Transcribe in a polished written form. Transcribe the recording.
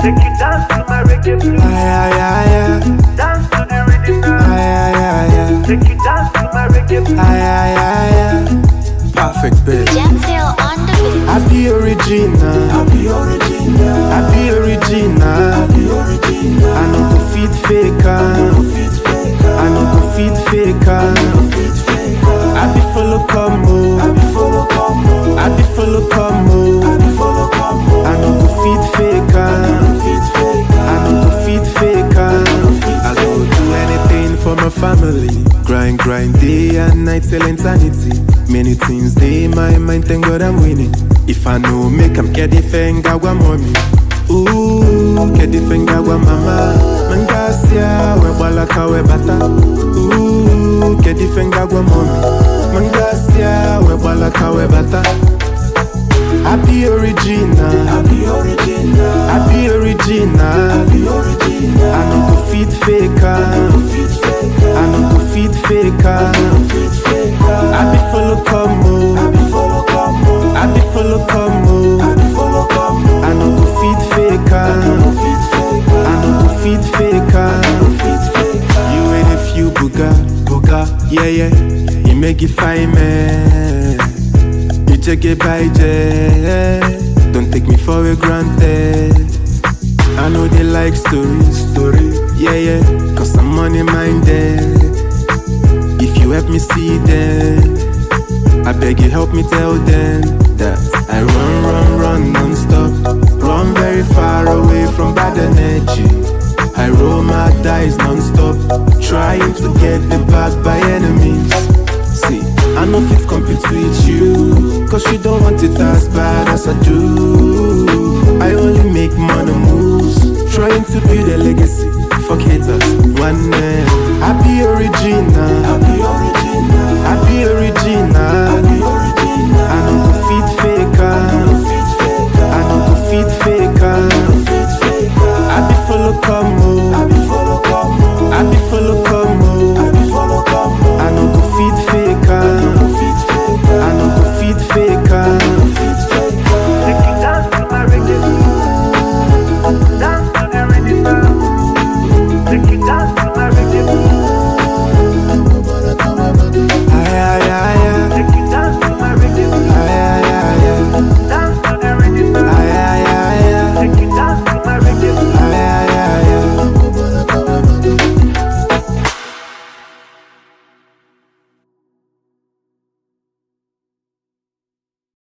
Take you dance to my reggae blues. Dance to the rhythm now. Take you dance to my reggae blues. Perfect bitch. Jamsil on the beat. I be original. I no go fit faker. I no go fit faker. I be follow combo. I be follow combo. I no go fit faker. I no go fit faker. I go do anything for my family. Grind day and night till eternity. Many things they my mind, thank God I'm winning. If I know make I'm get the finger wa mommy. Ooh, get the finger wa mama. Mangasia we balaka we bata. Ooh, get the finger wa mommy. Mangasia we balaka we bata. I be original. I be original. I no go fit faker. I no go fit faker. I be follow combo. I be follow combo. I no go fit faker. I no go fit faker. You ain't a few buga, yeah. You make it fine, man. You check it by J. Don't take me for a granted. I know they like story, yeah. Cause I'm money minded. If you help me see them, I beg you help me tell them that I run non-stop. Run very far away from bad energy. I roll my dice non-stop, trying to get the back by enemies. See, I know fit compete with you, cause you don't want it as bad as I do. I only make money moves, trying to build a legacy. Fuck haters, one